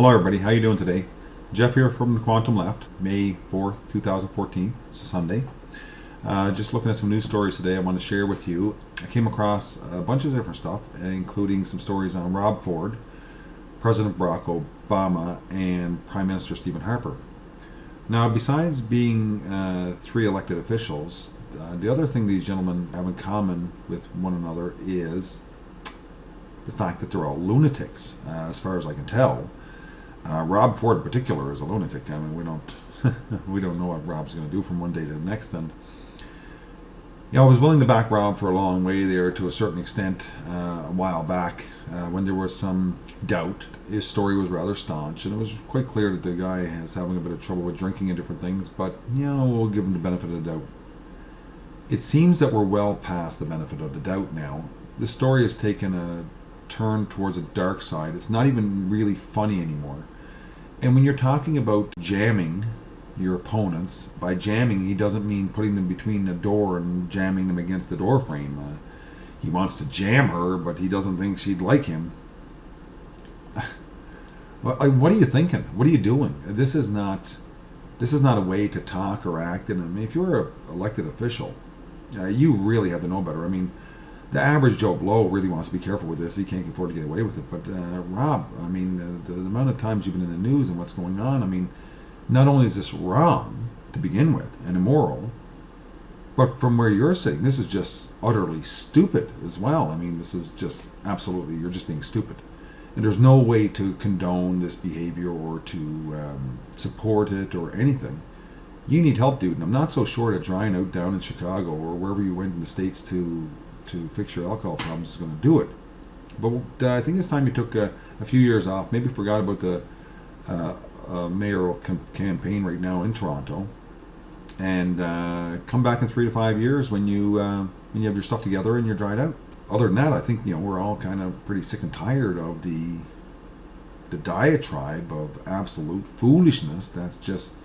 Hello everybody, how you doing today? Jeff here from the Quantum Left, May 4th, 2014. It's a Sunday. Just looking at some news stories today I want to share with you. I came across a bunch of different stuff, including some stories on Rob Ford, President Barack Obama, and Prime Minister Stephen Harper. Now, besides being three elected officials, the other thing these gentlemen have in common with one another is the fact that they're all lunatics, as far as I can tell. Rob Ford in particular is a lunatic. I mean, we don't know what Rob's going to do from one day to the next. And I was willing to back Rob for a long way there to a certain extent a while back when there was some doubt. His story was rather staunch, and it was quite clear that the guy is having a bit of trouble with drinking and different things. But we'll give him the benefit of the doubt. It seems that we're well past the benefit of the doubt now. The story has taken a turn towards a dark side. It's not even really funny anymore. And when you're talking about jamming your opponents, by jamming he doesn't mean putting them between the door and jamming them against the door frame. He wants to jam her, but he doesn't think she'd like him. What are you thinking? What are you doing? This is not a way to talk or act. And I mean, if you're an elected official, you really have to know better. I mean, the average Joe Blow really wants to be careful with this. He can't afford to get away with it. But Rob, I mean, the amount of times you've been in the news and what's going on, I mean, not only is this wrong to begin with and immoral, but from where you're sitting, this is just utterly stupid as well. I mean, this is just absolutely, you're just being stupid. And there's no way to condone this behavior or to support it or anything. You need help, dude. And I'm not so sure that drying out down in Chicago or wherever you went in the States to fix your alcohol problems is going to do it. But I think it's time you took a few years off, maybe forgot about the mayoral campaign right now in Toronto, and come back in 3 to 5 years when you have your stuff together and you're dried out. Other than that, I think we're all kind of pretty sick and tired of the diatribe of absolute foolishness that's just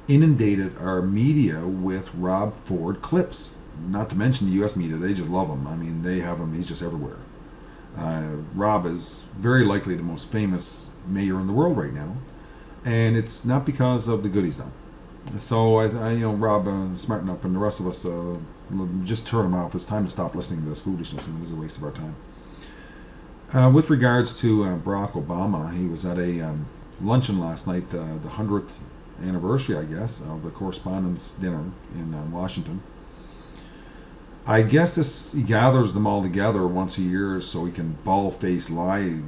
inundated our media with Rob Ford clips. Not to mention the U.S. media, they just love him. I mean, they have him, he's just everywhere. Rob is very likely the most famous mayor in the world right now, and it's not because of the good he's done. So, Rob, smarten up, and the rest of us, just turn him off. It's time to stop listening to this foolishness, and it is a waste of our time. With regards to Barack Obama, he was at a luncheon last night, the 100th anniversary, I guess, of the Correspondents' Dinner in Washington. I guess he gathers them all together once a year so he can bald-faced lie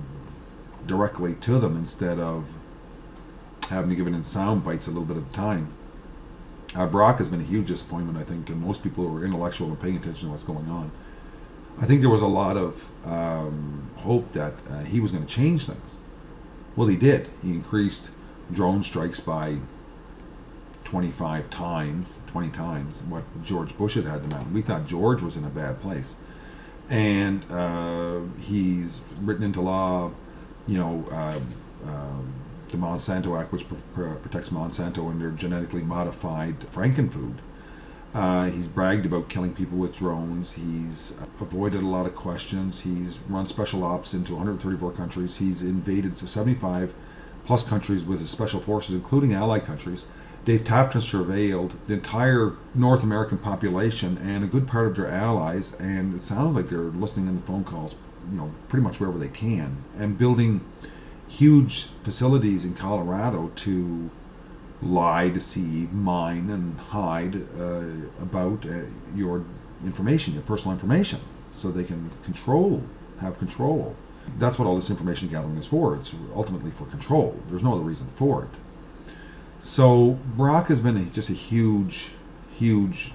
directly to them instead of having to give it in sound bites a little bit at a time. Barack has been a huge disappointment, I think, to most people who are intellectual and paying attention to what's going on. I think there was a lot of hope that he was going to change things. Well, he did. He increased drone strikes by 20 times what George Bush had them at. We thought George was in a bad place. And he's written into law, the Monsanto Act, which protects Monsanto and their genetically modified frankenfood. He's bragged about killing people with drones. He's avoided a lot of questions. He's run special ops into 134 countries. He's invaded 75 plus countries with his special forces, including allied countries. They've tapped and surveilled the entire North American population and a good part of their allies, and it sounds like they're listening in to phone calls, pretty much wherever they can, and building huge facilities in Colorado to lie, deceive, mine, and hide about your information, your personal information, so they can have control. That's what all this information gathering is for. It's ultimately for control. There's no other reason for it. So Barack has been just a huge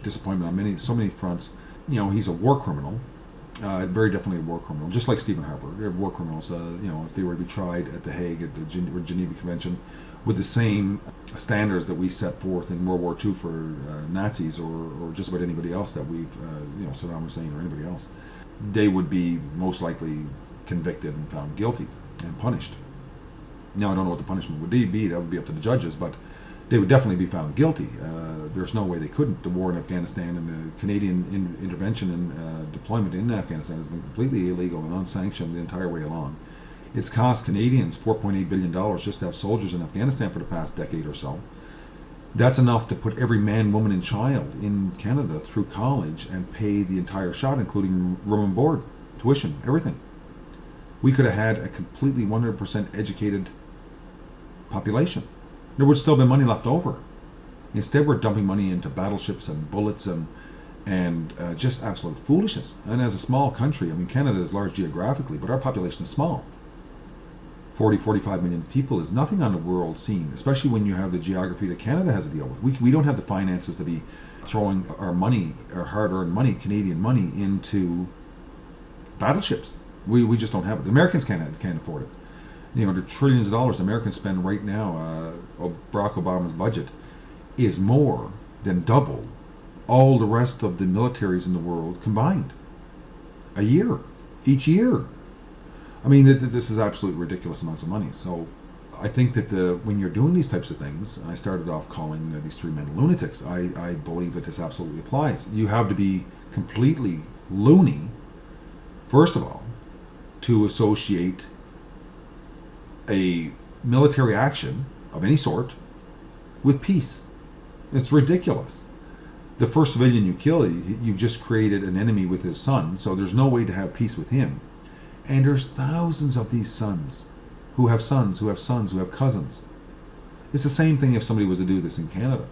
disappointment on so many fronts. He's a war criminal, very definitely a war criminal, just like Stephen Harper. They're war criminals. If they were to be tried at The Hague at the Geneva Convention with the same standards that we set forth in World War II for Nazis or just about anybody else that we've, Saddam Hussein or anybody else, they would be most likely convicted and found guilty and punished. Now, I don't know what the punishment would be. That would be up to the judges, but they would definitely be found guilty. There's no way they couldn't. The war in Afghanistan and the Canadian intervention and deployment in Afghanistan has been completely illegal and unsanctioned the entire way along. It's cost Canadians $4.8 billion just to have soldiers in Afghanistan for the past decade or so. That's enough to put every man, woman, and child in Canada through college and pay the entire shot, including room and board, tuition, everything. We could have had a completely 100% educated population. There would still be money left over. Instead, we're dumping money into battleships and bullets and just absolute foolishness. And as a small country, I mean, Canada is large geographically, but our population is small. 45 million people is nothing on the world scene, especially when you have the geography that Canada has to deal with. We don't have the finances to be throwing our money, our hard-earned money, Canadian money, into battleships. We just don't have it. The Americans can't afford it. You know, the trillions of dollars the Americans spend right now, Barack Obama's budget is more than double all the rest of the militaries in the world combined. Each year. I mean, this is absolutely ridiculous amounts of money. So I think that when you're doing these types of things, I started off calling these three men lunatics. I believe that this absolutely applies. You have to be completely loony, first of all, to associate a military action of any sort with peace. It's ridiculous. The first civilian you kill, you've just created an enemy with his son, so there's no way to have peace with him. And there's thousands of these sons who have sons, who have sons, who have cousins. It's the same thing if somebody was to do this in Canada.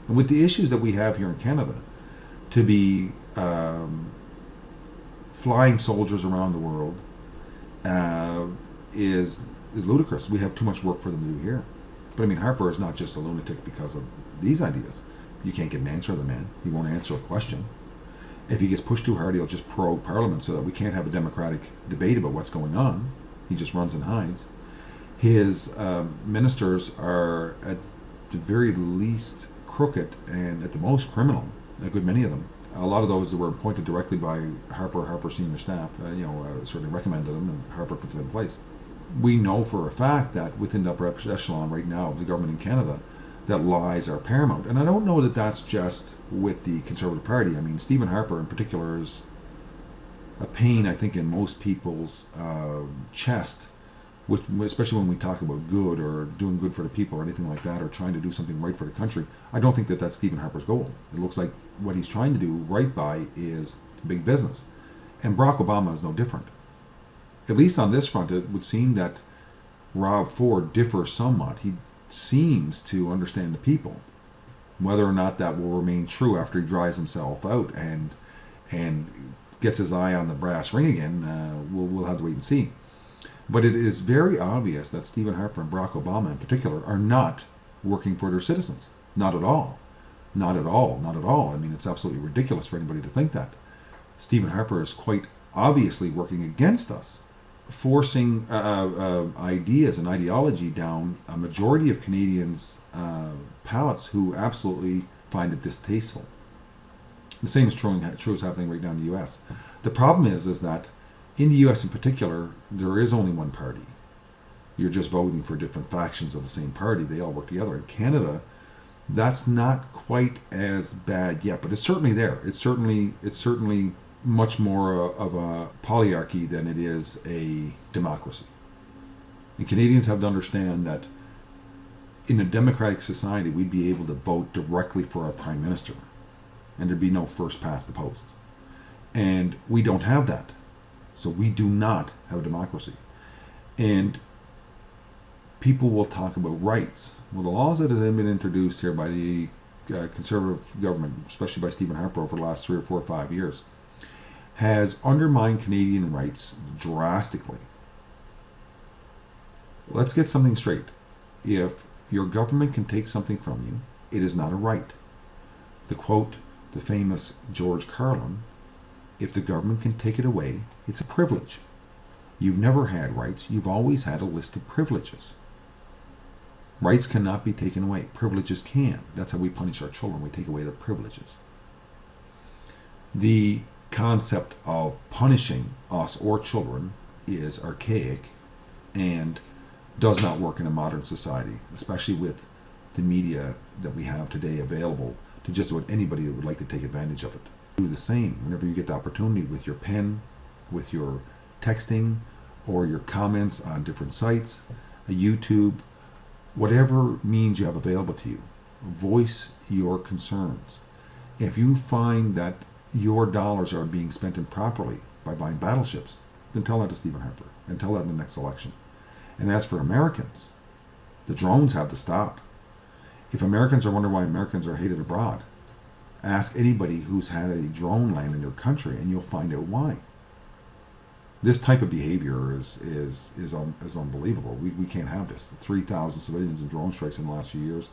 And with the issues that we have here in Canada, to be flying soldiers around the world is ludicrous. We have too much work for them to do here. But I mean, Harper is not just a lunatic because of these ideas. You can't get an answer of the man. He won't answer a question. If he gets pushed too hard, he'll just prorogue Parliament so that we can't have a democratic debate about what's going on. He just runs and hides. His ministers are at the very least crooked and at the most criminal, a good many of them. A lot of those that were appointed directly by Harper senior staff, certainly recommended them, and Harper put them in place. We know for a fact that within the upper echelon right now of the government in Canada, that lies are paramount. And I don't know that that's just with the Conservative Party. I mean, Stephen Harper in particular is a pain, I think, in most people's chest, especially when we talk about good or doing good for the people or anything like that, or trying to do something right for the country. I don't think that that's Stephen Harper's goal. It looks like what he's trying to do right by is big business. And Barack Obama is no different. At least on this front, it would seem that Rob Ford differs somewhat. He seems to understand the people. Whether or not that will remain true after he dries himself out and gets his eye on the brass ring again, we'll have to wait and see. But it is very obvious that Stephen Harper and Barack Obama in particular are not working for their citizens. Not at all. Not at all. Not at all. I mean, it's absolutely ridiculous for anybody to think that. Stephen Harper is quite obviously working against us, forcing ideas and ideology down a majority of Canadians' palates who absolutely find it distasteful. The same is true is happening right now in the U.S. The problem is that in the U.S. in particular, there is only one party. You're just voting for different factions of the same party. They all work together. In Canada, that's not quite as bad yet, but it's certainly there. It's certainly much more of a polyarchy than it is a democracy. And Canadians have to understand that in a democratic society, we'd be able to vote directly for our prime minister, and there'd be no first past the post. And we don't have that. So we do not have a democracy. And people will talk about rights. Well, the laws that have been introduced here by the Conservative government, especially by Stephen Harper over the last 3 or 4 or 5 years, has undermined Canadian rights drastically. Let's get something straight. If your government can take something from you, it is not a right. To quote the famous George Carlin, if the government can take it away, it's a privilege. You've never had rights. You've always had a list of privileges. Rights cannot be taken away. Privileges can. That's how we punish our children. We take away their privileges. The concept of punishing us or children is archaic and does not work in a modern society, especially with the media that we have today available to just about anybody that would like to take advantage of it. Do the same whenever you get the opportunity with your pen, with your texting, or your comments on different sites, YouTube, whatever means you have available to you. Voice your concerns. If you find that your dollars are being spent improperly by buying battleships, then tell that to Stephen Harper and tell that in the next election. And as for Americans, the drones have to stop. If Americans are wondering why Americans are hated abroad, ask anybody who's had a drone land in their country and you'll find out why. This type of behavior is unbelievable. We can't have this. 3,000 civilians in drone strikes in the last few years.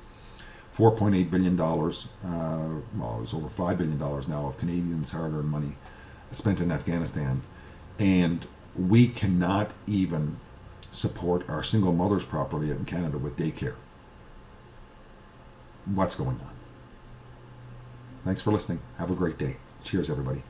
$4.8 billion, well, it's over $5 billion now of Canadians' hard-earned money spent in Afghanistan. And we cannot even support our single mothers properly in Canada with daycare. What's going on? Thanks for listening. Have a great day. Cheers, everybody.